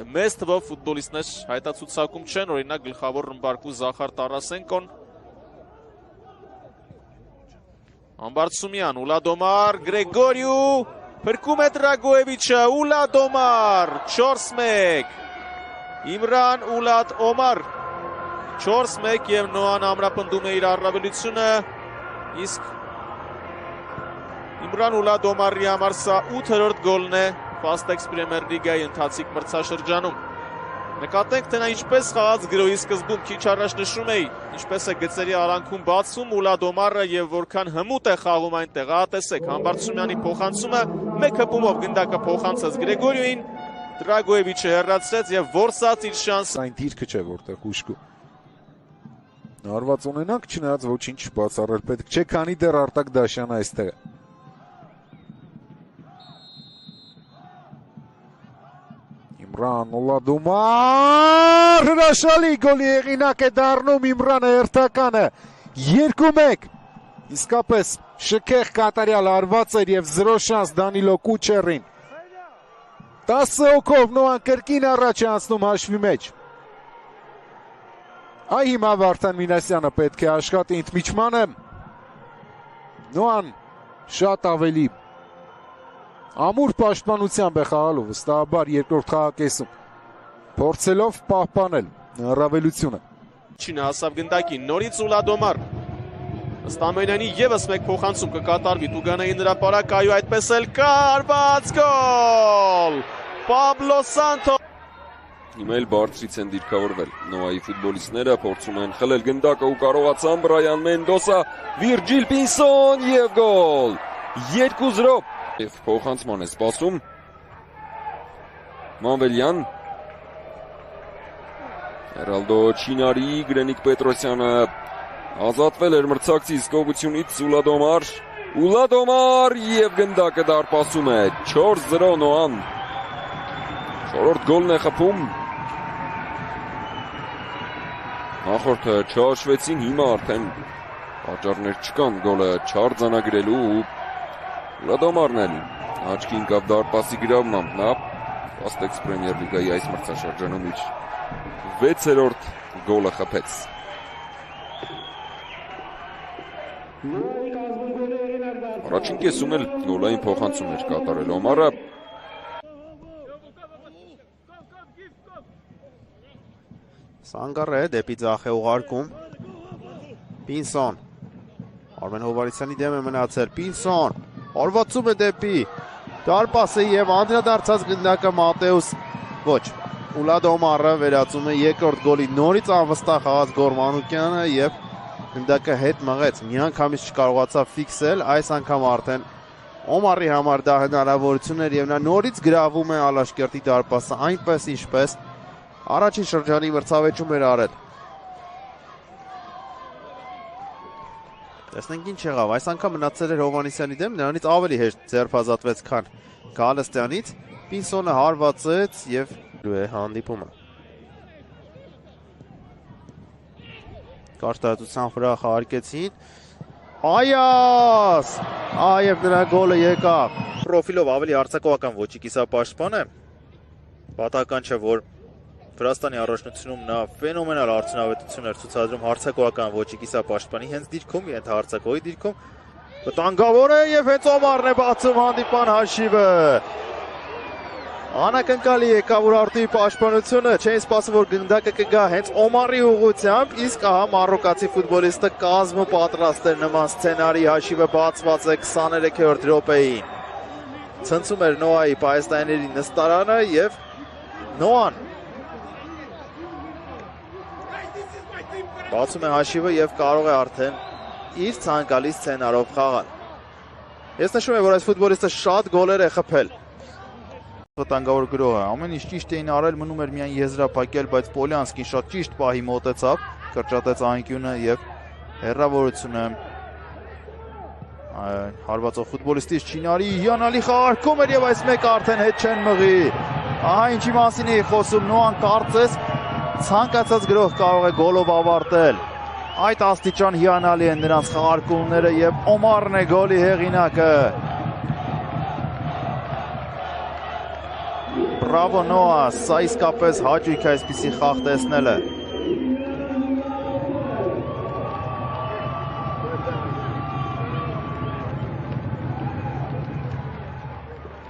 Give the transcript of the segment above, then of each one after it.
Mestva futbolistnes հայտացուց ցակում չեն, օրինակ գլխավոր ռմբարկու Զախար Տարասենկոն Ամբարձումյան, Ուլադոմար, Գրեգորիու, փրկում է Դրագոևիչը, Ուլադոմար, 4-1, Իմրան Ուլադ Օմար, 4-1 և Նոան ամրապնդում է իր առավելությունը, իսկ Իմրան Ուլադ Օմարի համար սա 8-րդ գոլն է Fastex Premier League-ի ընթացիկ մրցաշրջանում։ Նկատենք, թե նա ինչպես խաղաց գրոյի սկզբում քիչ առաջ նշում էի, ինչպես է գծերի արանքում բացում Ուլադ Օմարը և որքան հմուտ է խաղում այնտեղ, տեսեք, Համբարձումյանի փոխանցումը, մեկ հպումով գնդակը փոխանցեց Գրեգորիուին, Դրագոևիչը հեռացրեց և որսաց իր շանսը։ Այն դիրքը չէ, որտեղ ուշկու։ Հարված ունենանք, չնայած ոչինչ բացառել պետք չէ, քանի դեռ Արտակ Դաշյանը այստեղ է։ Իմրան Ուլադոմար հրաշալի գոլի հեղինակ է դառնում Իմրանը հերթականը 2-1 իսկապես շքեղ կատարյալ արված էր և 0 շանս Դանիլո Կուչերին 10 հոգով Նոան կրկին առաջ է անցնում հաշվի մեջ այ հիմա Վարդան Մինասյանը պետք է աշխատի ընդմիջմանը Նոան շատ ավելի ամուր պաշտպանությամբ է խաղալու վստահաբար երկրորդ խաղակեսում փորձելով պահպանել առավելությունը Չինը հասավ գնդակին նորից Ուլադոմար ըստ ամենայնի ևս մեկ փոխանցում կկատարվի Տուգանայի հրապարակայու այդպես էլ կարված գոլ Պաբլո Սանթո Հիմա էլ բարձրից են դիրքավորվել Նոայի ֆուտբոլիստները փորձում են խլել գնդակը ու կարողացան Բրայան Մենդոսա Վիրջիլ Պինսոն և գոլ 2-0 Եվ փոխանցման է սպասում Մանվելյան Հերալդո Չինարի Գրենիկ Պետրոսյանը ազատվել էր մրցակցի զգողությունից Ուլադոմար և գնդակը դարպասում է 4-0 Նոան Չորրորդ գոլն է խփում Նախորդը չհաշվեցին հիմա արդեն պատճառներ չկան գոլը չարձանագրելու Ուլադոմարն էլ աչքի ընկավ դարպասի գրավմամբ նա Fastex Premier League-ի այս մրցաշրջանում իր 6-րդ գոլը խփեց Առաջին կեսում էլ գոլային փոխանցում էր կատարել Օմարը Սանգարը դեպի ձախ է ուղարկում Պինսոն Արմեն Հովհաննիսյանի դեմ է մնացել Պինսոն Արվածում է դեպի դարպասը և անդրադարձած գնդակը Մատեուս ոչ Ուլադոմարը վերածում է երկրորդ գոլի նորից անվստահ խաղաց Գորմանուկյանը և գնդակը հետ մղեց մի անգամից չկարողացավ ֆիքսել այս անգամ արդեն Օմարի համար դա հնարավորություն էր և նա նորից գրավում է Ալաշկերտի դարպասը այնպես ինչպես առաջին շրջանի մրցավեճում էր արել Տեսնենք ինչ եղավ, այս անգամ մնացել էր Հովհաննիսյանի դեմ, նրանից ավելի հեշտ ձերբազատվեց, քան Գալստյանից, Պինսոնը հարվածեց և հանդիպումը։ Կարճատեսության վրա խաղարկեցին, Այաս, և նրա գոլը եկավ։ Պրոֆիլով ավելի արձակողական ոճի կիսապաշտպան է, պատահական չէ, որ Վրաստանի առաջնությունում նա ֆենոմենալ արդյունավետություն էր ցուցադրում հարձակողական ոճի կիսապաշտպանի հենց դիրքում, ենթահարձակողի դիրքում վտանգավոր է և հենց Օմարն է բացում հանդիպան հաշիվը Անակնկալի եկավ Ուրարտուի պաշտպանությունը, չէին սպասում, որ գնդակը կգա հենց Օմարի ուղղությամբ, իսկ ահա մարոկացի ֆուտբոլիստը կազմը պատրաստ էր նման սցենարի հաշիվը բացված է 23-րդ րոպեին ցնցում էր Նոայի պահեստայինների նստարանը և Նոան Բացում է հաշիվը և կարող է արդեն իր ցանկալի սցենարով խաղալ։ Ես նշում եմ, որ այս ֆուտբոլիստը շատ գոլեր է խփել։ Վտանգավոր գրողը ամեն ինչ ճիշտ էին արել, մնում էր միայն եզրափակել, բայց Պոլյանսկին շատ ճիշտ պահի մոտեցավ, կրճատեց անկյունը և հեռավորությունը հարվածող ֆուտբոլիստից Չինարի հիանալի խաղարկում էր և այս մեկը արդեն հետ չեն մղի։ Ահա ինչի մասին էի խոսում, Նոան կարծես ցանկացած գրող կարող է գոլով ավարտել։ Այդ աստիճան հիանալի են նրանց խաղարկումները և Օմարն է գոլի հեղինակը։ Բրավո Նոա, սա իսկապես հաճույք է այսպիսի խաղ տեսնելը։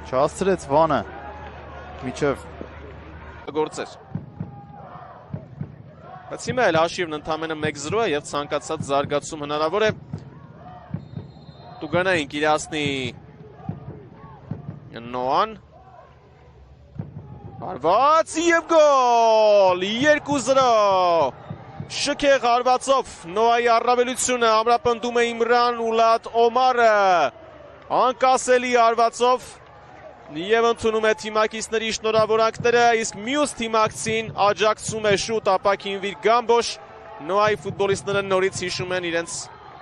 Չհասցրեց Վանը միջև գործեր։ Բայց հիմա էլ հաշիվն ընդամենը 1-0 է եւ ցանկացած զարգացում հնարավոր է։ Տուգանային իրացնի Նոան Հարված եւ գոլ 2-0 Շքեղ հարվածով Նոայի առավելությունը ամրապնդում է Իմրան Ուլադ Օմարը անկասելի հարվածով Եվ ընդունում է թիմակիցների շնորհավորանքները, իսկ մյուս թիմակցին աջակցում է շուտ ապաքինվիր Գամբոշ։ Նոայի ֆուտբոլիստները նորից հիշում են իրենց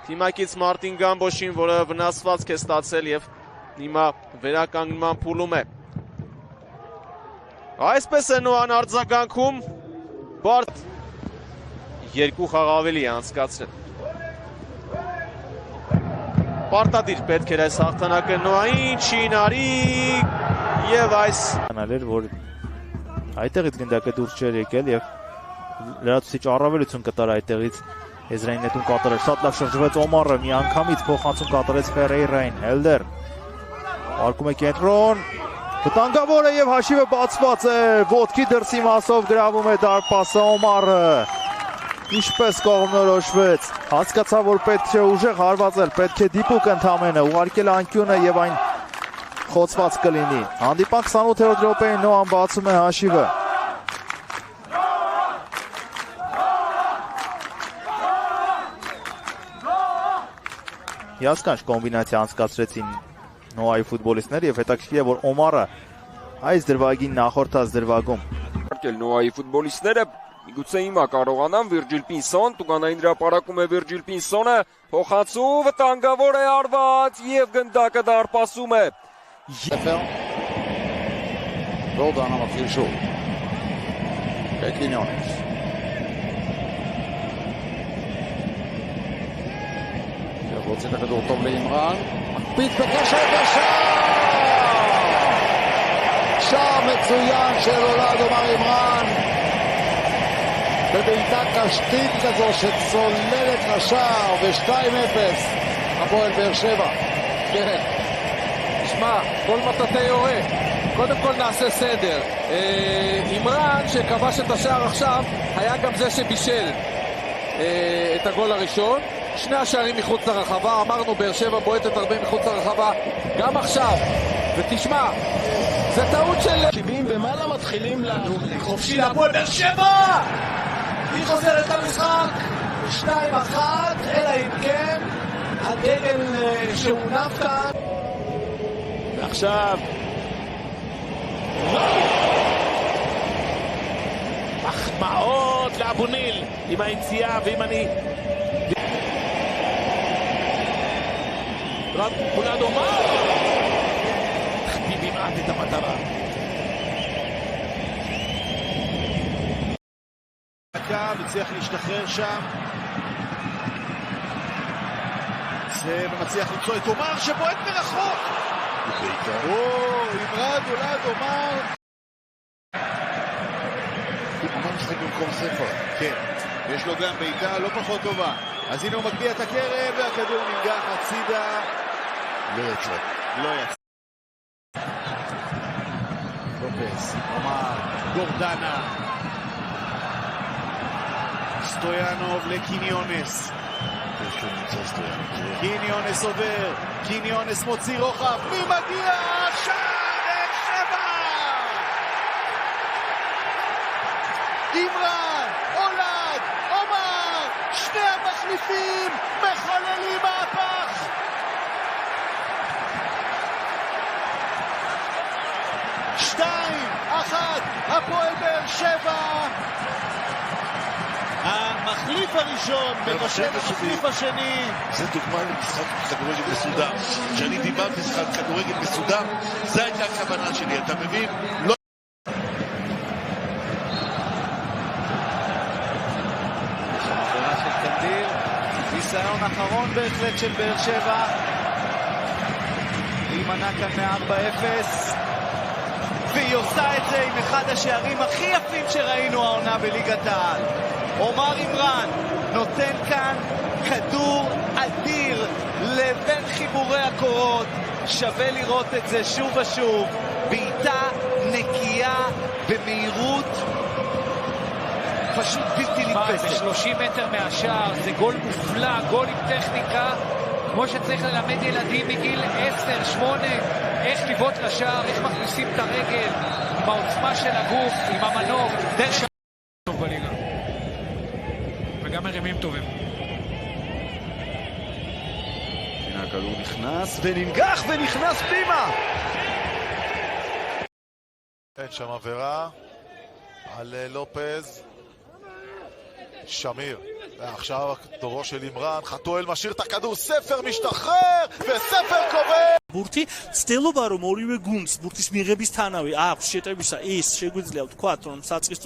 թիմակից Մարտին Գամբոշին, որը վնասվածք է ստացել եւ հիմա վերականգնման փուլում է։ Այսպես է Նոան արձագանքում, բարդ 2 խաղ ավելի է անցկացրել։ Պարտադիր պետք էր այս հաղթանակը Նոային, Չինարի եւ այս անալեր, որ այդտեղից գնդակը դուրս չէր եկել եւ լրացուցիչ առավելություն կտար այդտեղից Եզրային նետուն կատարել, շատ լավ շրջվեց Օմարը, մի անգամից փոխանցում կատարեց Ֆերեյրային, Հելդեր արկում է կենտրոն, վտանգավոր է եւ հաշիվը բացված է, ոտքի դրսի մասով գրավում է դարպասը Օմարը Ինչպես կողմնորոշվեց, հասկացա, որ պետք է ուժեղ հարվածել, պետք է դիպուկ ընդամենը, ուղարկել անկյունը եւ այն խոցված կլինի։ Հանդիպան 28-րդ րոպեին Նոան բացում է հաշիվը։ Հիասքանչ կոմբինացիա անցկացրեցին Նոայի ֆուտբոլիստները եւ հետաքրքիր է, որ Օմարը այս դրվագին նախորդած դրվագում Նոայի ֆուտբոլիստները Միգուցե հիմա կարողանան Վիրջիլ Պինսոն, Տուգանային հրապարակում է Վիրջիլ Պինսոնը, փոխանցու վտանգավոր է արված եւ գնդակը դարպասում է։ Roldan ama Firşul. Quiñones. רוצים לכדור טוב לאימרן. מקפיץ בקשר בשער! שער מצוין של אולד עומר אימרן. בבעיטה קשתית כזו שצוללת לשער ו-2-0 הפועל באר שבע. כן. תשמע, כל מטאטא יורה. קודם כל נעשה סדר. אימרן שכבש את השער עכשיו היה גם זה שבישל את הגול הראשון. שני השערים מחוץ לרחבה, אמרנו באר שבע בועטת הרבה מחוץ לרחבה גם עכשיו. ותשמע, זה טעות של 70 ומעלה מתחילים חופשי להפועל באר שבע! היא חוזרת למשחק 2-1, אלא אם כן הדגל שהונף כאן. ועכשיו מחמאות לאבו ניל עם היציאה ועם אני רק כולה דומה החטיא במעט את המטרה. מצליח להשתחרר שם זה ומצליח למצוא את עומר שבועט מרחוק אימרן אולד עומר משחק במקום ספר כן, יש לו גם בעיטה לא פחות טובה אז הנה הוא מגביה את הקרב והכדור ננגח הצידה לא יצא לופס, עומר, גורדנה סטויאנוב לקיניונס קיניונס עובר קיניונס מוציא רוחב מי מגיע? שער באר שבע אימרן, אולד, עומר שני המחליפים מחוללים מהפך 2-1 הפועל באר שבע המחליף הראשון מבשל המחליף השני זה דוגמה למשחק כדורגל מסודר כשאני דיברתי על כדורגל מסודר זו הייתה הכוונה שלי, אתה מבין? לא חברה של קנדיר ניסיון אחרון בהחלט של באר שבע להימנע כאן מ-4-0 והיא עושה את זה עם אחד השערים הכי יפים שראינו העונה בליגת העל. עומר אימרן נותן כאן כדור אדיר לבין חיבורי הקורות. שווה לראות את זה שוב ושוב. בעיטה נקייה במהירות פשוט בלתי נתפסת. ב-30 מטר מהשער, זה גול מופלא, גול עם טכניקה, כמו שצריך ללמד ילדים מגיל 10, 8, איך לבעוט לשער, איך מכניסים את הרגל, עם העוצמה של הגוף, עם המנוף, זה שער טוב בליגה. וגם מרימים טובים. הנה הכדור נכנס וננגח ונכנס פנימה. אין שם עבירה על לופז. שמיר, ועכשיו תורו של אימרן, חתואל משאיר את הכדור, ספר משתחרר וספר קובע. ბურთი ცდილობა რომ ორივე გუნდს ბურთის მიღებისთანავე აქვს შეტევისა ის შეგვიძლია ვთქვათ რომ საწყის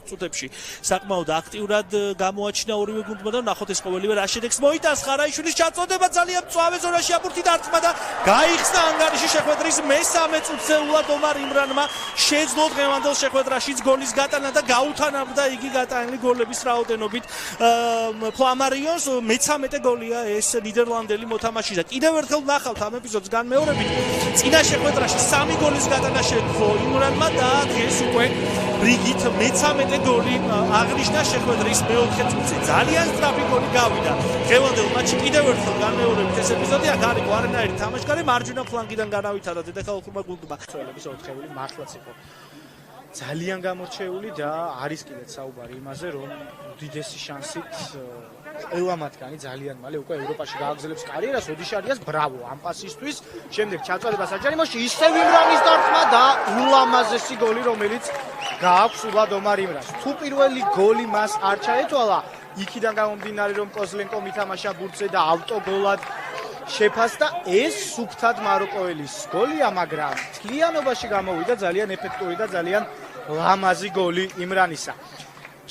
წუთებში საკმაოდ აქტიურად გამოაჩინა ორივე გუნდმა და ნახოთ ეს ყოველივე რა შედეგს მოიტანს. ხარაიშვილის ჩაწოდება ძალიან მწვავე ზონაში აბურთი დარტყმა და გაიხსნა ანგარიში შეხვედრის მესამე წუთზე ულად ომარ იმრანმა შეძლო დღევანდელ შეხვედრაშიც გოლის გატანა და გაუთანაბრდა იგი გატანილი გოლების რაოდენობით ფლამარიონს. მე-13 გოლია ეს ნიდერლანდელი მოთამაშის და კიდევ ერთხელ ნახავთ ამ ეპიზოდს განმეორებით წინა შეხვედრაში 3 გოლის გატანა შეძლო იმრანმა და დღეს უკვე რიგით მე-13 გოლი აღნიშნა შეხვედრის მეოთხე წუთზე. ძალიან სწრაფი გოლი გავიდა დღევანდელ მატჩში. კიდევ ერთხელ განმეორებით ეს ეპიზოდი აქ არის არანაირი თამაშგარი მარჯვენა ფლანგიდან განავითარა დედაქალაქურმა გუნდმა. წველების 4-ეული მართლაც იყო ძალიან გამორჩეული და არის კიდეც საუბარი იმაზე რომ უდიდესი შანსით ყველა მათგანი ძალიან მალე უკვე ევროპაში გააგრძელებს კარიერას. ოდიშარიას ბრავო ამ პასისთვის. შემდეგ ჩაწოდება საჯარიმოში ისევ იმრანის დარტყმა და ულამაზესი გოლი რომელიც გააქვს ულად ომარ იმრანს. თუ პირველი გოლი მას არ ჩაეთვალა იქიდან გამომდინარე რომ კოზლენკო მითამაშა ბურთზე და ავტოგოლად შეფასდა ეს სუფთად მაროკოელის გოლია, მაგრამ თლიანობაში გამოვიდა ძალიან ეფექტური და ძალიან ლამაზი გოლი იმრანისა.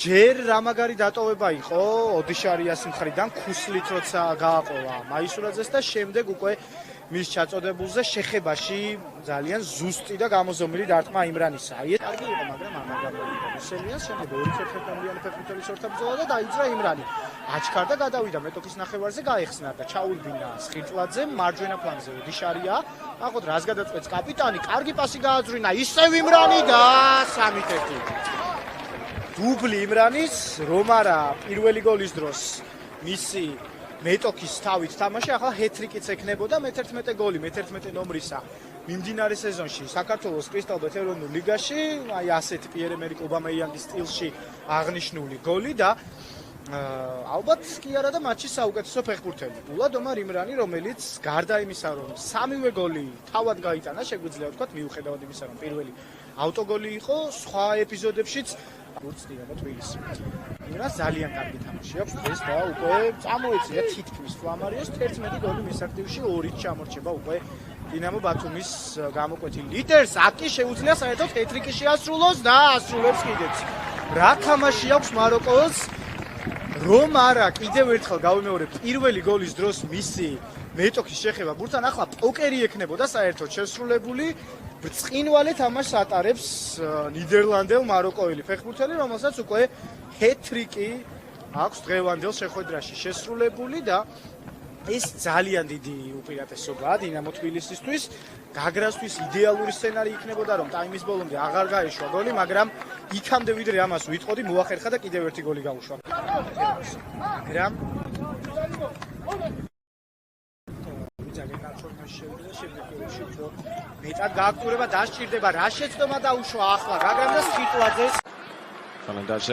ჯერ რამაგარი დატოვება იყო ოდიშარიას მხრიდან ქუსლით როცა გააყოლა მაისურაძეს და შემდეგ უკვე მის ჩაწოდებულზე შეხებაში ძალიან ზუსტი და გამოზომილი დარტყმა იმრანისა. აი ეს კარგი იყო, მაგრამ ამან გამოიწვია რუსელიას, შემდეგ ორი ფეხბურთელი ფეხბურთელის ორთაბრძოლა და დაიძრა იმრანი. აჩქარდა გადავიდა მეტოქის ნახევარზე, გაეხსნა და ჩაუდგინა სხირტლაძე მარჯვენა ფლანგზე ოდიშარია. ნახოთ რას გადაწყვეტს კაპიტანი, კარგი პასი გააძვრინა ისევ იმრანი და 3-1. დუბლი იმრანის, რომარა პირველი გოლის დროს მისი მეტოქის თავით თამაში, ახლა ჰეტრიკიც ექნებოდა მე-11 გოლი, მე-11 ნომრისა. მიმდინარე სეზონში საქართველოს კრისტალბეთ ეროვნულ ლიგაში, აი ასეთ პიერ-ემერიკ ობამეიანგის სტილში აღნიშნული გოლი და ალბათ კი არა და მატჩის საუკეთესო ფეხბურთელი. ულად ომარ იმრანი, რომელიც გარდა იმისა, რომ 3-ვე გოლი თავად გაიტანა, შეგვიძლია ვთქვათ, მიუხედავად იმისა, რომ პირველი ავტოგოლი იყო, სხვა ეპიზოდებშიც გუნდს დინამო თბილისი. იმრანს ძალიან კარგი თამაში აქვს დღეს და უკვე წამოეწია თითქმის ფლამარიოს 11 გოლი მის აქტივში 2-ით ჩამორჩება უკვე დინამო ბათუმის გამოკვეთილ ლიდერს. აკი შეუძლია საერთოდ ჰეტრიკი შეასრულოს და ასრულებს კიდეც. რა თამაში აქვს მაროკოს? რომ არა, კიდევ ერთხელ გავიმეორებ, პირველი გოლის დროს მისი მეტოქის შეხება ბურთთან ახლა პოკერი ექნებოდა საერთოდ შესრულებული. ბრწყინვალე თამაშს ატარებს ნიდერლანდელ მაროკოელი ფეხბურთელი, რომელსაც უკვე ჰეტრიკი აქვს დღევანდელ შეხვედრაში შესრულებული და ეს ძალიან დიდი უპირატესობაა დინამო თბილისისთვის. გაგრასთვის იდეალური სცენარი იქნებოდა რომ ტაიმის ბოლომდე აღარ გაეშვა გოლი, მაგრამ იქამდე ვიდრე ამას ვიტყოდი, მოახერხა და კიდევ ერთი გოლი გაუშვა. მაგრამ ძალიან ნაცნობი შევიდა შემდგომში რომ მეტად გააქტურება დასჭირდება, რა შეცდომა დაუშვა ახლა გაგრამ და სხიტლაძეს. Fernandez.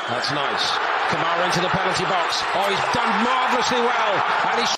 That's nice. Kamara into the penalty box. Oh, he's done marvellously well. And he's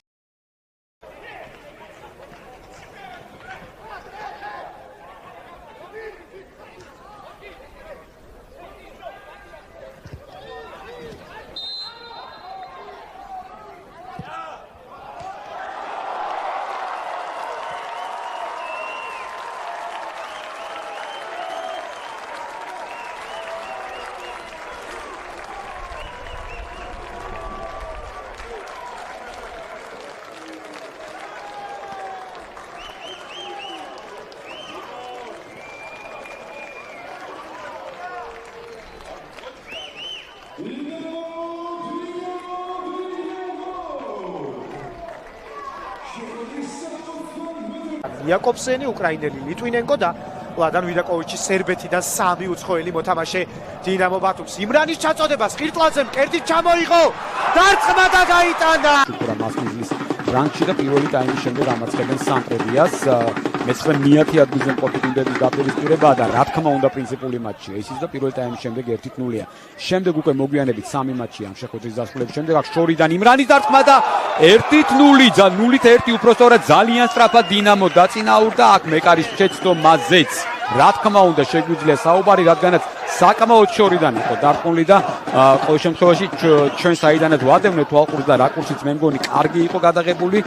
იაკობსენი, უკრაინელი ლიტვინენკო და ლადან ვიდაკოვიჩი სერბეთიდან 3 უცხოელი მოთამაშე დინამო ბათუმს. იმრანის ჩაწოდებას ხირტლაძემ კერდით ჩამოიღო. დარტყმა და გაიტანა. მასკიზის რანგში და პირველი ტაიმის შემდეგ ამარცხებენ სამტრედიას. მეცხრე მეათე ადგილზე მყოფი გუნდების დაპირისპირება და რა თქმა უნდა პრინციპული მატჩია. ისიც და პირველი ტაიმის შემდეგ 1-0-ია. შემდეგ უკვე მოგვიანებით 3 მატჩი ამ შეხვედრის დასრულების შემდეგ აქ შორიდან იმრანის დარტყმა და 1-0 და 0-1 უпростоრად ძალიან სწრაფად დინამო დაწინაურდა. აქ მეკარის შეცდომაზეც რა თქმა უნდა შეგვიძლია საუბარი, რადგანაც საკმაოდ შორიდან იყო დარტყმული და ყოველ შემთხვევაში ჩვენ საიდანაც ვადევნეთ თვალყურს და რაკურსიც მე მგონი კარგი იყო გადაღებული.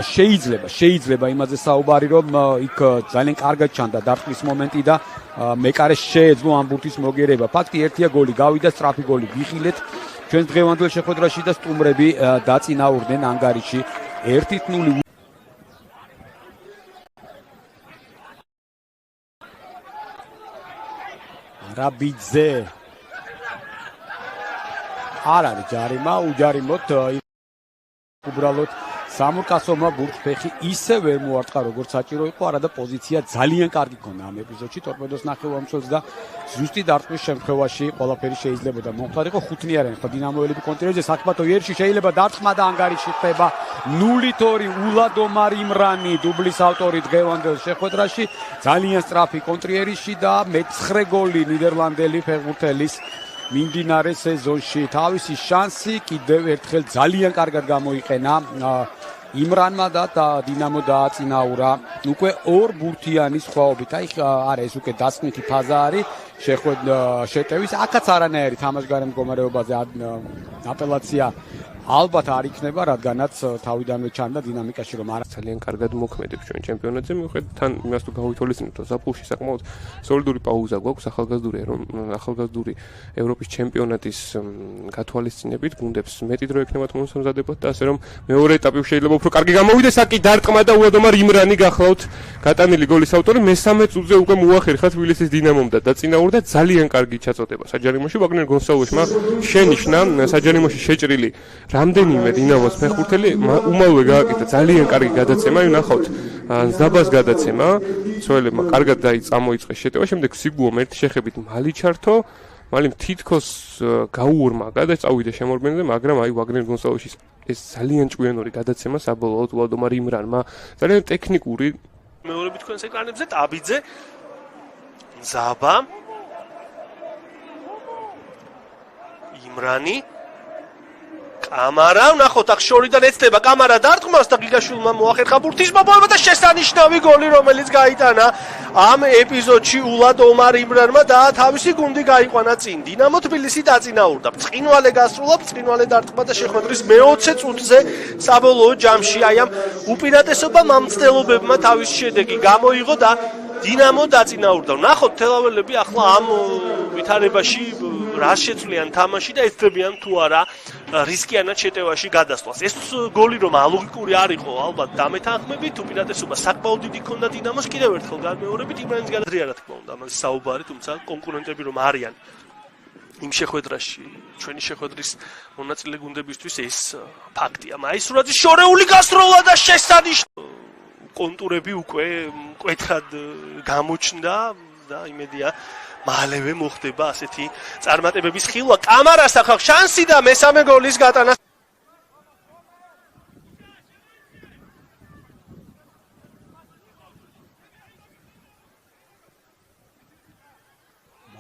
შეიძლება იმაზე საუბარი, რომ იქ ძალიან კარგად ჩანდა დარტყმის მომენტი და მეკარეს შეეძლო ამ ბურთის მოგერება. ფაქტი ერთია, გოლი გავიდა, სწრაფი გოლი ვიხილეთ ჩვენ დღევანდელ შეხვედრაში და სტუმრები დაწინაურდნენ ანგარიში 1-0. რაბიძე არ არის ჯარიმა, უჯარიმოთ უბრალოდ სამურკასოვმა ბურთს ფეხი ისე ვერ მოარტყა, როგორც საჭირო იყო, არადა პოზიცია ძალიან კარგი ქონდა ამ ეპიზოდში. ტორპედოს ნახევარმცველს და ზუსტი დარტყმის შემთხვევაში ყველაფერი შეიძლებოდა მომხდარიყო. ხუთნიარიანი ხო დინამოელები კონტროლზე საფათო ერში შეიძლება დარტყმა და ანგარიში ხდება 0-2 ულადომარ იმრანი დუბლის ავტორი დღევანდელ შეხვედრაში. ძალიან სწრაფი კონტრიერიში და მე-9 გოლი ნიდერლანდელი ფეხბურთელის მიმდინარე სეზონში. თავისი შანსი კიდევ ერთხელ ძალიან კარგად გამოიყენა იმრანმა და დინამო დააწინაურა უკვე 2 ბურთიანი სხვაობით. აი არა ეს უკვე დასკვნითი ფაზა არის შეტევის. აქაც არანაირი თამაშგარე მდგომარეობაზე აპელაცია ალბათ არ იქნება, რადგანაც თავიდანვე ჩანდა დინამიკაში რომ არა ძალიან კარგად მოქმედებს ჩვენ ჩემპიონატზე. მიუხედავად თან იმას თუ გავითვალისწინებთ, რომ ზაფხულში საკმაოდ სოლიდური პაუზა გვაქვს ახალგაზრდული ევროპის ჩემპიონატის გათვალისწინებით, გუნდებს მეტი დრო ექნებათ მომზადებათ და ასე რომ მეორე ეტაპი შეიძლება უფრო კარგი გამოვიდეს. აკი დარტყმა და ულადომარ იმრანი გახლავთ გატანილი გოლის ავტორი. მე-13 წუთზე უკვე მოახერხა თბილისის დინამომ და დაწინაურდა ძალიან კარგი ჩაწოდება საჯარიმოში. ვაგნერ გონსალვესმა შენიშნა საჯარიმოში შეჭრილი რამდენიმე დინამოს ფეხბურთელი უმალვე გააკეთა ძალიან კარგი გადაცემა, ნახავთ ზაბას გადაცემა, ცოელებმა კარგად წამოიწყეს შეტევა, შემდეგ სიგუომ ერთი შეხებით მალი ჩართო, მალიმ თითქოს გაუორმა გადაწავიდა შემოქმედზე, მაგრამ აი ვაგნერ გონსალვესის ეს ძალიან ჭკვიანური გადაცემა საბოლოოდ ულადომარ იმრანმა ძალიან ტექნიკური მეორები თქვენს ეკრანებზე ტაბიძე ზაბა იმრანი კამარა, ნახოთ აქ შორიდან ეცდება კამარა დარტყმას და გიგაშვილმა მოახერხა ბურთის მოპოვება და შესანიშნავი გოლი, რომელიც გაიტანა ამ ეპიზოდში ულადომარ იმრანმა და თავისი გუნდი გაიყვანა წინ. დინამო თბილისი დაწინაურდა. ბრწყინვალე გასრულა, ბრწყინვალე დარტყმა და შეხვედრის მე-20 წუთზე საბოლოო ჯამში აი ამ უპირატესობამ ამ მცდელობებმა თავისი შედეგი გამოიღო და დინამო დაწინაურდა. ნახოთ თელაველები ახლა ამ ვითარებაში რას შეცვლიან თამაში და ეცდებიან თუ არა რისკიანად შეტევაში გადასვლას. ეს გოლი რომ ალოგიკური არ იყო, ალბათ დამეთანხმებით, უპირატესობა საკმაოდ დიდი ქონდა დინამოს. კიდევ ერთხელ განმეორებით იმრანის გადადრია რა თქმა უნდა, ამაზე საუბარი, თუმცა კონკურენტები რომ არიან იმ შეხვედრაში, ჩვენი შეხვედრის მონაწილე გუნდებისთვის ეს ფაქტია. მაისურაძის შორეული გასროლა და შესანიშნავი კონტურები უკვე მკვეთრად გამოჩნდა და იმედია მალევე მოხდება ასეთი წარმატებების ხილვა. კამარას ახლა შანსი და მე-3 გოლის გატანა.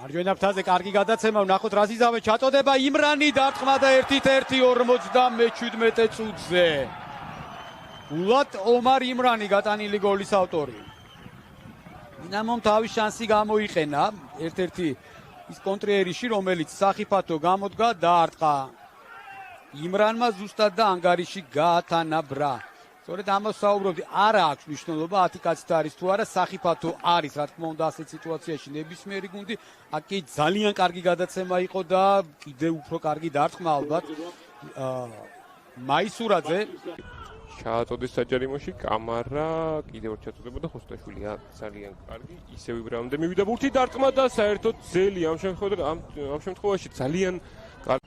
მარჯვენა ფრთაზე კარგი გადაცემა, ვნახოთ რაზიზავე ჩაწოდება იმრანი დარტყმა და 1-1 57 წუთზე. ულად ომარ იმრანი გატანილი გოლის ავტორი. დინამომ თავის შანსი გამოიყენა, ერთ-ერთი ის კონტრიერიში, რომელიც სახიფათო გამოდგა და არტყა იმრანმა ზუსტად და ანგარიში გაათანა ბრა. სწორედ ამას საუბრობდი, არა აქვს მნიშვნელობა 10 კაცით არის თუ არა, სახიფათო არის, რა თქმა უნდა ასეთ სიტუაციაში ნებისმიერი გუნდი. აქ კი ძალიან კარგი გადაცემა იყო და კიდევ უფრო კარგი დარტყმა ალბათ. მაისურაძე ჩააწოდეს საჯარიმოში, კამარა კიდევ ორ ჩაწოდებოდა, ხოსტაშვილი ძალიან კარგი, ისე ვიბრაუნდე მივიდა ბურთი დარტყმა და საერთოდ ძელი ამ შემთხვევაში ძალიან კარგი.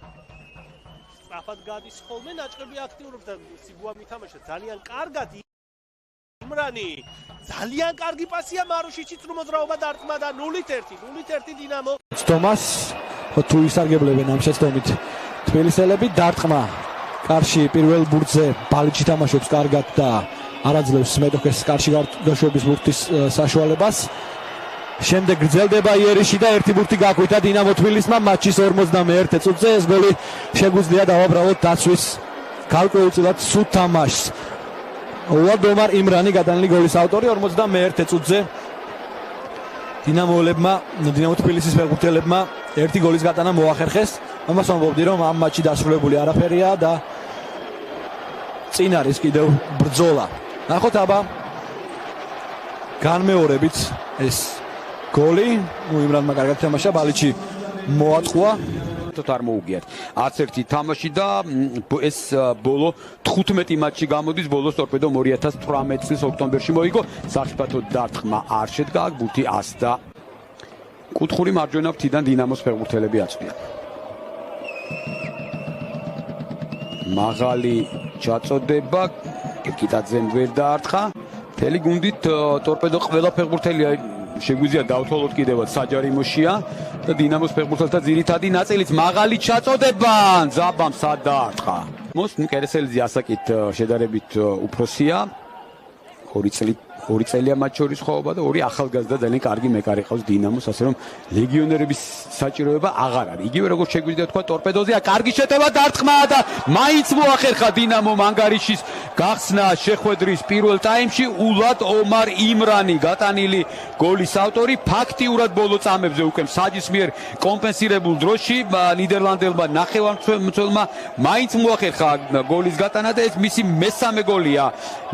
სწრაფად გადის ხოლმე, ნაჭრები აქტიურობს და სიგუა მითამაშა ძალიან კარგად. იმრანი ძალიან კარგი პასია მარუშიჩიც რომ მოძრაობა დარტყმა და 0-1 დინამო თომას თუ ისარგებლებენ ამ შეცდომით თბილისელები დარტყმა კარში პირველ ბურთზე ბალიჩი თამაშობს კარგად და არაძლევს მეტოქეს კარში გაშვების ბურთის საშუალებას შემდეგ გრძელდება იერიში და ერთი ბურთი გაქვეთა დინამო თბილისმა მატჩის 51 წუთზე ეს გოლი შეგვიძლია დავაბრალოთ დაცვის გარკვეულწილად სულ თამაშს ვლადომარ იმრანი გადანილი გოლის ავტორი 51 წუთზე დინამო თბილისის ფეხბურთელებმა ერთი გოლის გატანა მოახერხეს ამას ვამბობდი რომ ამ მატჩი დასრულებული არაფერია და წინ არის კიდევ ბრძოლა ნახოთ აბა განმეორებით ეს გოლი იმრანმა კარგად თამაშა ბალიჩი მოატყვა არ მოუგიათ. არც ერთი თამაში და ეს ბოლო 15 მატჩი გამოდის, ბოლოს ტორპედომ 2018 წლის ოქტომბერში მოიგო. საფეხბურთო დარტყმა არ შედგა, ბურთი 100 და კუთხური მარჯვენა ფრთიდან დინამოს ფეხბურთელები აწვდიან. მაღალი ჩაწოდება, კიკიტაძემ ვერ დაარტყა. მთელი გუნდით ტორპედო ყველა ფეხბურთელია შეგვიძლია დავთვალოთ კიდევაც საჯარიმოშია და დინამოს ფეხბურთელთა ძირითადი ნაწილიც მაღალი ჩაწოდება ზაბამ სად დაარტყა. მოსნ კერესელიძე ასაკით შედარებით უფროსია 2 წელია მათ შორის ხოვობა და 2 ახალგაზრდა ძალიან კარგი მეკარე ყავს დინამოს, ასე რომ ლეგიონერების საჭიროება აღარ არის. იგივე როგორც შეგვიძლია თქვა ტორპედოზეა კარგი შეტევა დარტყმა და მაინც მოახერხა დინამომ ანგარიშის გახსნა შეხვედრის პირველ ტაიმში ულად ომარ იმრანი გატანილი გოლის ავტორი ფაქტიურად ბოლო წამებზე უკვე საჯის მიერ კომპენსირებულ დროში ნიდერლანდებმა ნახევარმცველმა მაინც მოახერხა გოლის გატანა და ეს მისი მესამე გოლია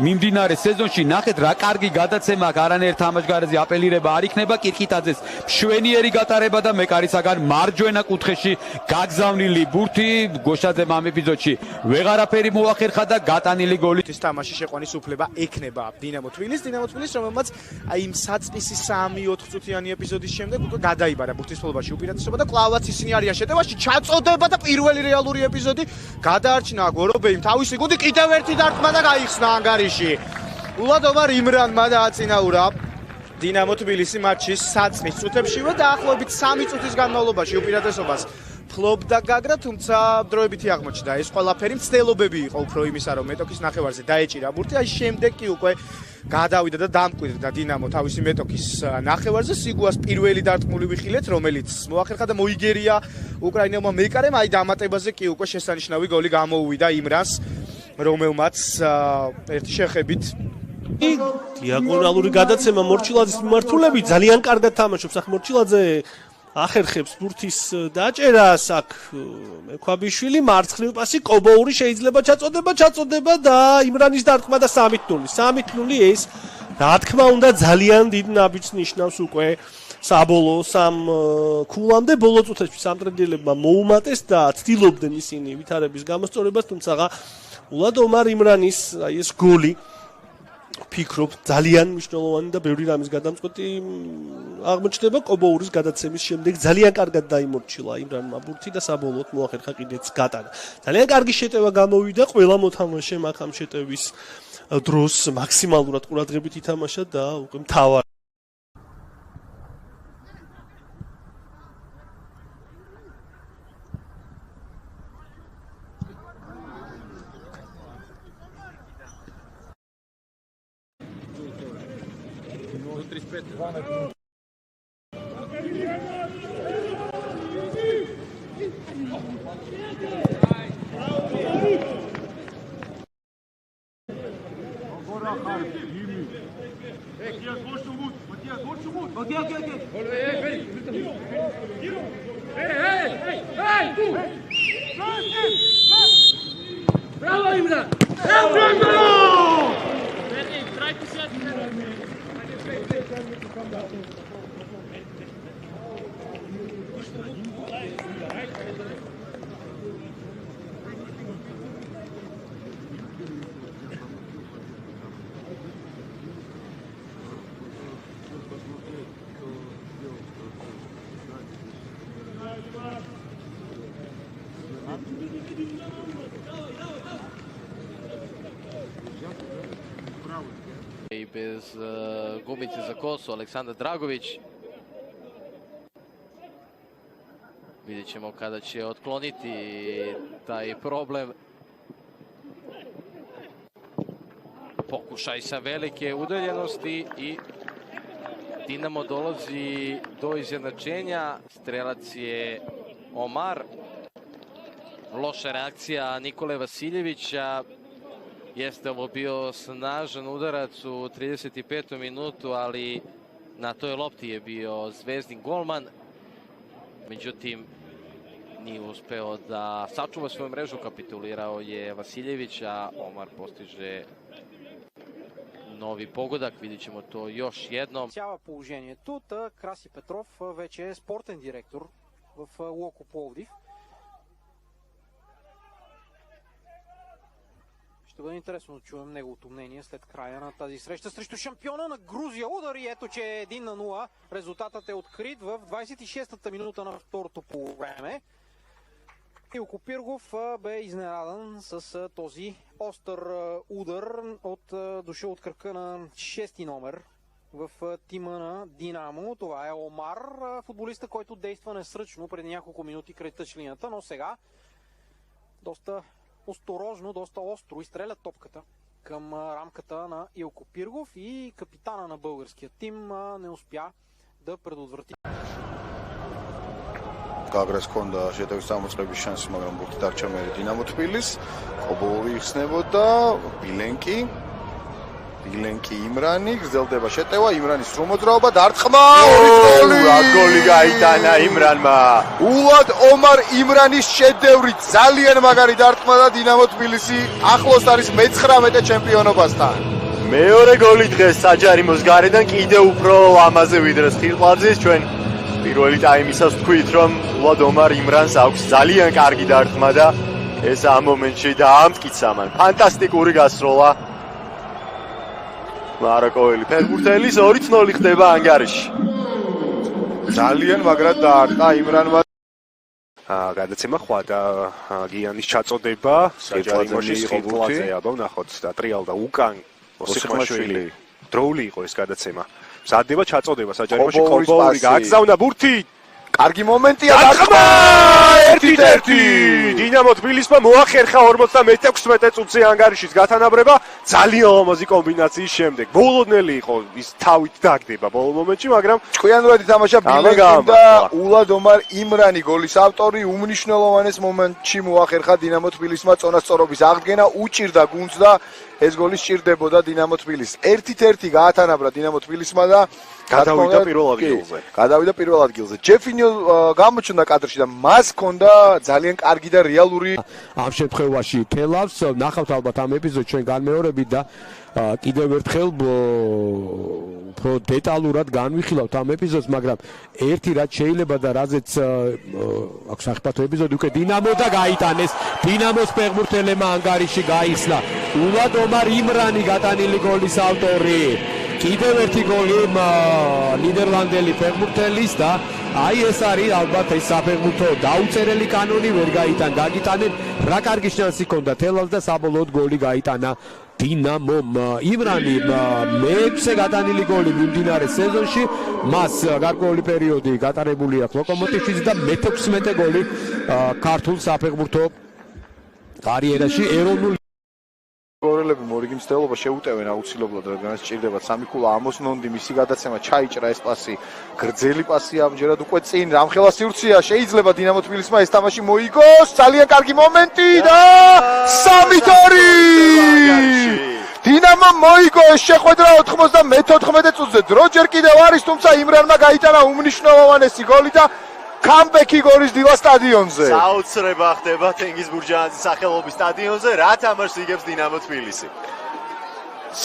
მიმდინარე სეზონში. ნახეთ რა კარგი გადაცემა არანაირ თამაშგარაზე აპელირება არ იქნება კირკიტაძეს მშვენიერი გატარება და მეკარისაგან მარჯვენა კუთხეში გაგზავნილი ბურთი გოშაძემ ამ ეპიზოდში ვეღარაფერი მოახერხა და გატანილი გოლი ის თამაში შეყვანის უფლება ექნება დინამო თბილის რომელმაც აი იმ საწყისი 3-4 წუთიანი ეპიზოდის შემდეგ უკვე გადაიბარა ბურთის ფლობაში უპირატესობა და კლავაც ისინი არიან შეტევაში ჩაწოდება და პირველი რეალური ეპიზოდი გადაარჩინა გორობეიმ თავისი გუნდი კიდევ ერთი დარტყმა და გაიხსნა ანგარიში ულადომარ იმრანმა დააწინაურა დინამო თბილისი მატჩის საწყის წუთებშივე და ახლობით 3 წუთის განმავლობაში უპირატესობას ფლობდა გაგრა, თუმცა დროებითი აღმოჩნდა ეს ყველაფერი მცდელობები იყო უფრო იმისა, რომ მეტოქის ნახევარზე დაეჭირა ბურთი, აი შემდეგ კი უკვე გადავიდა და დამკვიდრდა დინამო თავისი მეტოქის ნახევარზე სიგუას პირველი დარტყმული ვიხილეთ, რომელიც მოახერხა და მოიგერია უკრაინელმა მეკარემ, აი დამატებაზე კი უკვე შესანიშნავი გოლი გამოუვიდა იმრანს, რომელმაც ერთი შეხებით დიაგონალური გადაცემა მორჩილაძის მიმართულებით ძალიან კარგად თამაშობს. ახ მორჩილაძე ახერხებს ბურთის დაჭერას, აქ მექვაბიშვილი მარცხნივ პასი კობოური შეიძლება ჩაწოდება და იმრანის დარტყმა და 3-0. 3-0 ეს რა თქმა უნდა ძალიან დიდ ნაბიჯს ნიშნავს უკვე საბოლოო სამ ქულამდე ბოლო წუთებში სამტრედიელებმა მოუმატეს და ცდილობდნენ ისინი ვითარების გამოსწორებას, თუმცა ულადომარ იმრანის აი ეს გოლი ფიქრობ ძალიან მნიშვნელოვანი და ბევრი რამის გადამწყვეტი აღმოჩნდება კობოურის გადაცემის შემდეგ ძალიან კარგად დაიმორჩილა იმრანმა ბურთი და საბოლოოდ მოახერხა კიდეც გატანა. ძალიან კარგი შეტევა გამოვიდა, ყველა მოთამაშემ აქ ამ შეტევის დროს მაქსიმალურად ყურადღებით ითამაშა და უკვე მთავარ Bravo Imran! bez gumice za kosu, Aleksandar Dragović. Vidjet ćemo kada će otkloniti taj problem. Pokušaj sa velike udaljenosti i Dinamo dolazi do izjednačenja. Strelac je Omar. Loša reakcija Nikole Vasiljevića. Jeste ovo bio snažan udarac u 35. minutu, ali na toj lopti je bio Zvezdin golman. Međutim, nije uspeo da sačuva svoju mrežu, kapitulirao je Vasiljević, a Omar postiže нови погодак, видит ćemo to još jednom. Цява положението. Краси Петров вече е спортен директор в Локо Пловдив. Ще бъде интересно да чуем неговото мнение след края на тази среща срещу шампиона на Грузия. Удар и ето, че е 1-0. Резултатът е открит в 26-та минута на второто полувреме. Илко Пиргов бе изненадан с този остър удар дошъл от кръка на 6-ти номер в тима на Динамо. Това е Омар, футболиста, който действа несръчно преди няколко минути край тъчлинията, но сега доста осторожно, доста остро изстреля топката към рамката на Илко Пиргов и капитана на българския тим не успя да предотврати. გაგრას ქონდა შეტევის წამოწყების შანსი, მაგრამ ბურთი დარჩა მერე დინამო თბილის. კობოური იხსნებოდა, ბილენკი იმრანი, გრძელდება შეტევა, იმრანის სრულ მოძრაობა, დარტყმა, გოლი გაიტანა იმრანმა. ულად ომარ იმრანის შედევრი, ძალიან მაგარი დარტყმა და დინამო თბილისი ახლოს არის მე-19 ჩემპიონობასთან. მეორე გოლი დღეს საჯარიმოს გარედან კიდევ უფრო ლამაზე ვიდრე სხილყაძის. ჩვენ პირველი ტაიმისას ვთქვით, რომ ულად ომარ იმრანს აქვს ძალიან კარგი დარტყმა და ეს ამ მომენტში დაამტკიცა მან. ფანტასტიკური გასროლა. მარაკოელი ფეხბურთელის 2-0 ხდება ანგარიში. ძალიან მაგრად დაარტყა იმრანმა. გადაცემა ხვა და გიანის ჩაწოდება საჯარიმოში სხილყაძე აბა ვნახოთ და ტრიალდა უკან ოსიხმაშვილი. დროული იყო ეს გადაცემა. მზადდება ჩაწოდება საჯარიმოში კობოური გააგზავნა ბურთი. კარგი მომენტია დარტყმა 1-1. დინამო თბილისმა მოახერხა 56 წუთზე ანგარიშის გათანაბრება ძალიან ლამაზი კომბინაციის შემდეგ. ბოლოდნელი იყო ის თავით დაგდება ბოლო მომენტში, მაგრამ ჭკვიანურად ითამაშა ბილენკი და ულად ომარ იმრანი გოლის ავტორი უმნიშვნელოვანეს მომენტში მოახერხა დინამო თბილისმა წონასწორობის აღდგენა, უჭირდა გუნდს და ეს გოლი სჭირდებოდა დინამო თბილისს. 1-1 გაათანაბრა დინამო თბილისმა და გადავიდა პირველ ადგილზე. გადავიდა პირველ ადგილზე. ჯეფინიო გამოჩნდა კადრში და მას ჰქონდა ძალიან კარგი და რეალური ამ შემთხვევაში თელავს. ნახავთ ალბათ ამ ეპიზოდს ჩვენ განმეორებით და კიდევ ერთხელ უფრო დეტალურად განვიხილავთ ამ ეპიზოდს, მაგრამ ერთი რაც შეიძლება და რაზეც აქვს სახიფათო ეპიზოდი უკვე დინამო და გაიტანეს. დინამოს ფეხბურთელებმა ანგარიში გაიხსნა. ულად ომარ იმრანი გატანილი გოლის ავტორი. კიდევ ერთი გოლი ნიდერლანდელი ფეხბურთელის და აი ეს არის ალბათ ეს საფეხბურთო დაუწერელი კანონი ვერ გაიტან დაგიტანენ. რა კარგი შანსი ჰქონდა თელავს და საბოლოოდ გოლი გაიტანა დინამომ. იმრანი მე-6 გატანილი გოლი მიმდინარე სეზონში, მას გარკვეული პერიოდი გატარებული აქვს ლოკომოტივშიც და მე-16 გოლი ქართულ საფეხბურთო კარიერაში ეროვნულ გორელები მორიგი მცდელობა შეუტევენ აუცილებლად, რადგან სჭირდებათ სამიქულა ამოსნონდი, მისი გადაცემა ჩაიჭრა ეს პასი, გრძელი პასი ამჯერად უკვე წინ, რამხელა სივრცეა, შეიძლება დინამო თბილისმა ეს თამაში მოიგოს, ძალიან კარგი მომენტი და 3-2. დინამო მოიგო ეს შეხვედრა 94 წუთზე. დრო ჯერ კიდევ არის, თუმცა იმრანმა გაიტანა უმნიშვნელოვანესი გოლი და კამბექი გორის დილა სტადიონზე. საოცრება ხდება თენგიზ ბურჯანაძის სახელობის სტადიონზე, რა თამაშს იგებს დინამო თბილისი.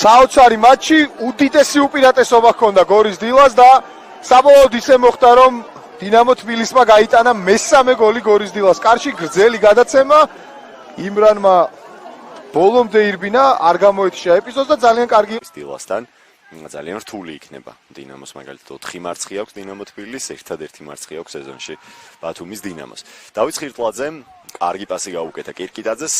საოცარი მატჩი, უდიდესი უპირატესობა ჰქონდა გორის დილას და საბოლოოდ ისე მოხდა, რომ დინამო თბილისმა გაიტანა მესამე გოლი გორის დილას კარში. გრძელი გადაცემა იმრანმა ბოლომდე ირბინა, არ გამოეთიშა ეპიზოდს და ძალიან კარგი დილასთან. ძალიან რთული იქნება დინამოს, მაგალითად 4 მარცხი აქვს დინამო თბილისს, ერთადერთი მარცხი აქვს სეზონში ბათუმის დინამოს. დავით ხირტლაძე კარგი პასი გაუკეთა კირკიტაძეს,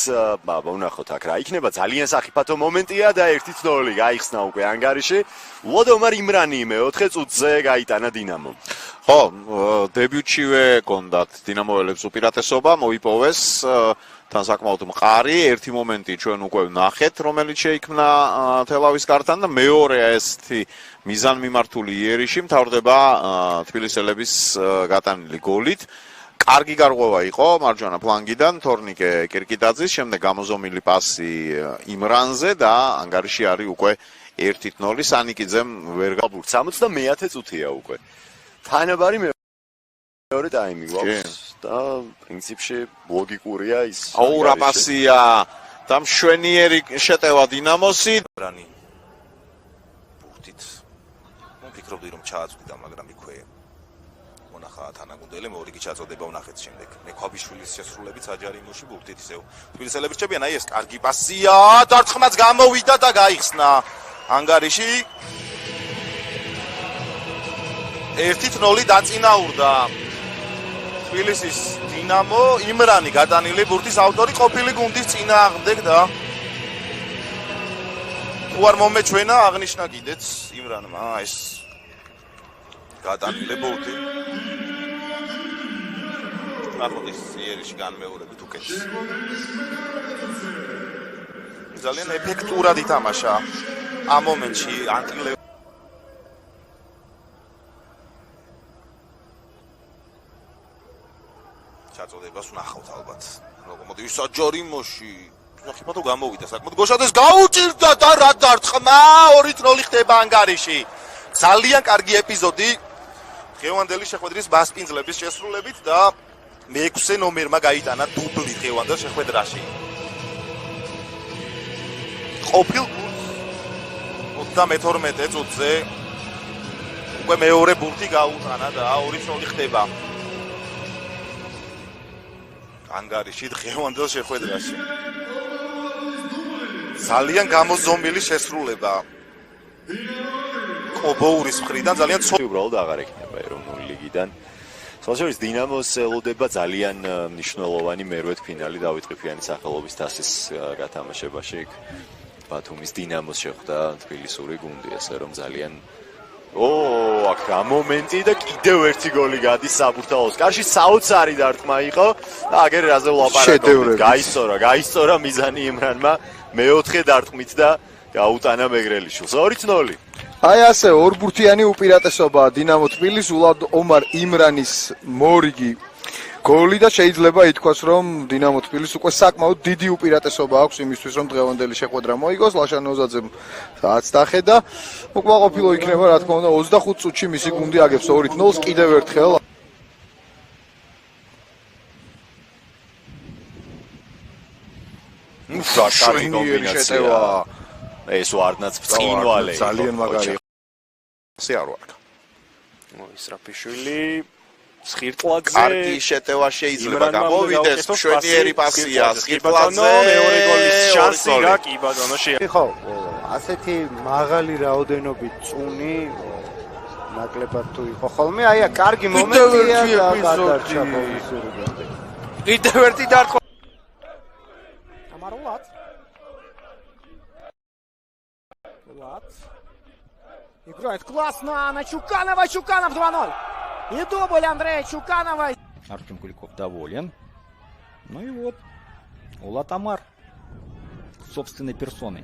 ვნახოთ აქ რა იქნება, ძალიან საფათო მომენტია და 1-0 გაიხსნა უკვე ანგარიში. ვლოდომარ იმრანი მეოთხე წუთზე გაიტანა დინამომ. ხო, დებიუტშივე კონდათ დინამოელებს უპირატესობა, მოიპოვეს თან საკმაოდ მყარი ერთი მომენტი ჩვენ უკვე ვნახეთ, რომელიც შეიქმნა თელავის კართან და მეორე ესეთი მიზანმიმართული იერიში მთავრდება თბილისელების გატანილი გოლით. კარგი გარღვევა იყო მარჯვენა ფლანგიდან თორნიკე კირკიტაძის, შემდეგ გამოზომილი პასი იმრანზე და ანგარიში არის უკვე 1-0 სანიკიძემ ვერ გაბურთ 69 წუთია უკვე. თანაბარი მეორე ტაიმი გვაქვს და პრინციპში ლოგიკურია ის. აურა პასია და მშვენიერი შეტევა დინამოსი. რანი ბურთით მოფიქრობდი რომ ჩააწვდიდა, მაგრამ იქვე მონახა თანაგუნდელი მორიგი ჩაწოდება ვნახეთ შემდეგ. მექვაბიშვილის შესრულებით საჯარიმოში ბურთით ისევ თბილისელები რჩებიან, აი ეს კარგი პასია, დარტყმაც გამოვიდა და გაიხსნა ანგარიში. 1-0 დაწინაურდა თბილისის დინამო, იმრანი გატანილი ბურთის ავტორი ყოფილი გუნდის წინააღმდეგ და თუ არ მომეჩვენა აღნიშნა კიდეც იმრანმა ეს გატანილი ბურთი. ნახოთ ის იერიში განმეორებით უკეთეს. ძალიან ეფექტურად ითამაშა ამ მომენტში ანტილე ჩაწოდებას ვნახავთ ალბათ. როგორ მოდი საჯარიმოში საფათო გამოვიდა საკმაოდ გოშადეს გაუჭირდა და რა დარტყმა 2-0 ხდება ანგარიში. ძალიან კარგი ეპიზოდი ღევანდელი შეხვედრის მასპინძლების შესრულებით და მე-6 ნომერმა გაიტანა დუბლი ღევანდელ შეხვედრაში. ყოფილ 32 წუთზე უკვე მეორე ბურთი გაუტანა და 2-0 ხდება ანგარიში ღევანდელ შეხვედრაში. ძალიან გამოზომილი შესრულება კობოურის მხრიდან, ძალიან უბრალოდ აღარ ექნება ეროვნული ლიგიდან. სხვაშორის დინამოს ელოდება ძალიან მნიშვნელოვანი მერვედფინალი დავით ყიფიანის სახელობის თასის გათამაშებაში. ბათუმის დინამოს შეხვდა თბილისური გუნდი, ასე რომ ძალიან აქ რა მომენტი და კიდევ ერთი გოლი გადის საბურთალოს. კარში საოცარი დარტყმა იყო და აგერ რაზე ვლაპარაკობთ. გაისწორა მიზანი იმრანმა მეოთხე დარტყმით და გაუტანა მეგრელიშვილს 2-0. აი ასე ორბურთიანი უპირატესობა დინამო თბილის ულადომარ იმრანის მორიგი გოლი და შეიძლება ითქვას რომ დინამო თბილის უკვე საკმაოდ დიდი უპირატესობა აქვს იმისთვის რომ დღევანდელი შეხვედრა მოიგოს. ლაშან ოზაძემ რაც დახედა უკმაყოფილო იქნება რა თქმა უნდა 25 წუთში მისი გუნდი აგებს 2-0-ს კიდევ ერთხელ. შენი კომბინაცია ეს ვარდნაც წინვალე ძალიან მაგარი ისე არ ვარ. ისრაფიშვილი სხირტლაძე კარგი შეტევა შეიძლება გამოვიდეს, მშვენიერი პასია სხირტლაძე, მეორე გოლის შანსი რა კი ბატონო ხო, ასეთი მაღალი რაოდენობით წუნი ნაკლებად თუ იყო ხოლმე, აი კარგი მომენტია და გადარჩა პოზიციურობამდე. კიდევ ერთი დარტყმა ამარულად играет классно на Чуканова, Чуканов 2-0. И дубль Андрея Чуканова. Артем Куликов доволен. Ну и вот, Улат Амар собственной персоной.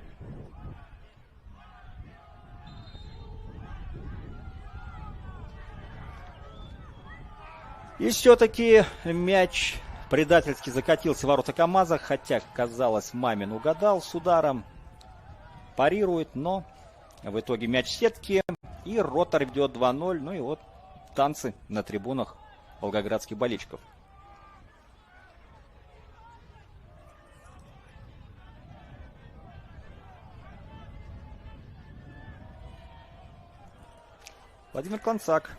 И все-таки мяч предательски закатился в ворота КамАЗа, хотя, казалось, Мамин угадал с ударом. Парирует, но в итоге мяч в сетке. И Ротор ведет 2-0. Ну и вот танцы на трибунах волгоградских болельщиков. Владимир Кланцак.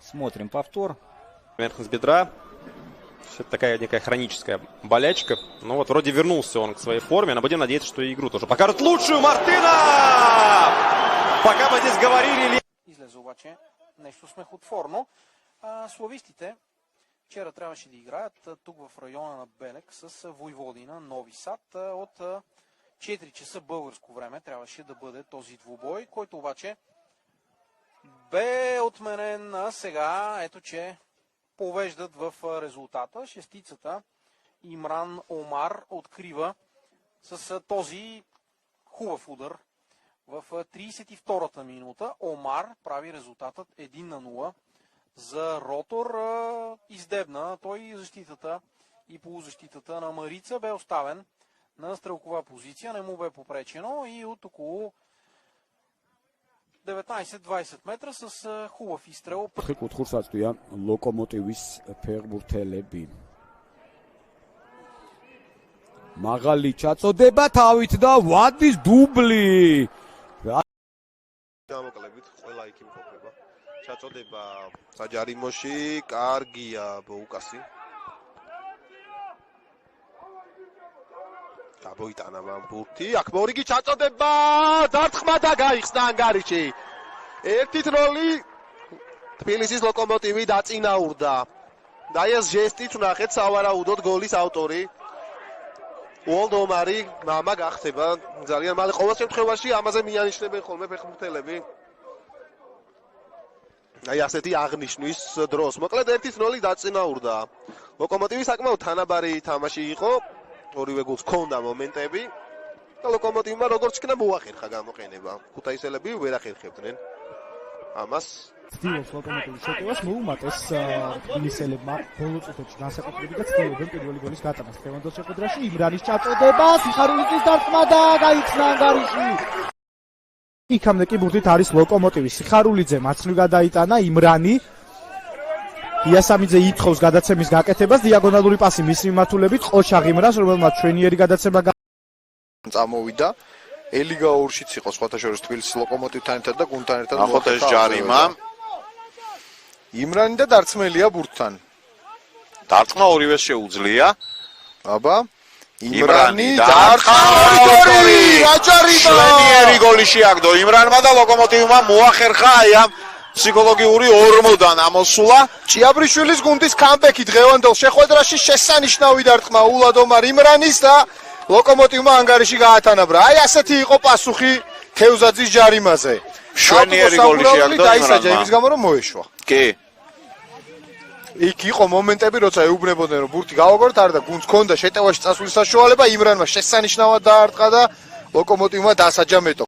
Смотрим повтор. Вверх с бедра. Это такая некая хроническая болячка. Ну вот вроде вернулся он к своей форме. Но будем надеяться, что и игру тоже покажет лучшую Мартина! Пока мы здесь говорили... Излезе обаче нещо смехотворно. Славистите вчера трябваше да играят тук в района на Белек с Войводина, Нови Сад. От 4 часа българско време трябваше да бъде този двубой, който обаче бе отменен. А сега ето, че повеждат в резултата. Шестицата Имран Омар открива с този хубав удар в 32-та минута. Омар прави резултатът 1-0 за Ротор. Издебна той защитата и полузащитата на Марица бе оставен на стрелкова позиция, не му бе попречено и от около 19-20 метра с хубав изстрел. Куთხურს აწვდიან ლოკომოტივის ფეხბურთელები. მაღალი ჩაწოდება თავით და ვადის დუბლი. გამოკლებით ყველა იქ იმყოფება. ჩაწოდება საჯარიმოში, კარგია ბოუკასი. გამოიტანა მან ბურთი, აქ მორიგი ჩაწოდება, დარტყმა და გაიხსნა ანგარიში. 1-0 თბილისის ლოკომოტივი დაწინაურდა. და ეს ჟესტით ვნახეთ სავარაუდოდ გოლის ავტორი. უოლდომარი მამა გახდება ძალიან მალე ყოველ შემთხვევაში ამაზე მიანიშნებენ ხოლმე ფეხბურთელები. აი ასეთი აღნიშნვის დროს. მოკლედ 1-0 დაწინაურდა. ლოკომოტივი საკმაოდ თანაბარი თამაში იყო. ორივე გოლს ჰქონდა მომენტები. და ლოკომოტივმა როგორც იქნა მოახერხა გამოყენება. ქუთაისელები ვერ ახერხებდნენ ამას. ცდილობს ლოკომოტივის შეტევას მოუმატეს ინგლისელებმა ბოლო წუთებში განსაკუთრებით და ცდილობენ პირველი გოლის გატანას. ლევანდოვსკის შეხვედრაში იმრანის ჩაწოდება, სიხარულიძის დარტყმა და გაიხსნა ანგარიში. იქამდე კი ბურთით არის ლოკომოტივი. სიხარულიძე მაცნივ გადაიტანა იმრანი. იასამიძე ითხოვს გადაცემის გაკეთებას, დიაგონალური პასი მის მიმართულებით ყოჩაღ იმრანს, რომელმაც ჩვენიერი გადაცემა წამოვიდა. ელიგა 2-შიც იყო სხვათა შორის თბილისის ლოკომოტივთან ერთად და გუნდთან ერთად. ნახოთ ეს ჯარიმა. იმრანი და დარწმელია ბურთთან. დარტყმა ორივეს შეუძლია. აბა იმრანი დარტყმა გოლი! აჯარიმა! შვენიერი გოლი შეაგდო იმრანმა და ლოკომოტივმა მოახერხა აი ამ ფსიქოლოგიური ორმოდან ამოსულა. ჭიაბრიშვილის გუნდის კამბექი დღევანდელ შეხვედრაში შესანიშნავი დარტყმა ულადომარ იმრანის და ლოკომოტივმა ანგარიში გაათანაბრა. აი ასეთი იყო პასუხი თევზაძის ჯარიმაზე. შვენიერი გოლი შეაგდო დაისაჯა იმის გამო რომ მოეშვა. კი. იქ იყო მომენტები, როცა ეუბნებოდნენ რომ ბურთი გავაგოროთ არ და გუნდს ჰქონდა შეტევაში წასვლის საშუალება, იმრანმა შესანიშნავად დაარტყა და ლოკომოტივმა დასაჯა მეტო.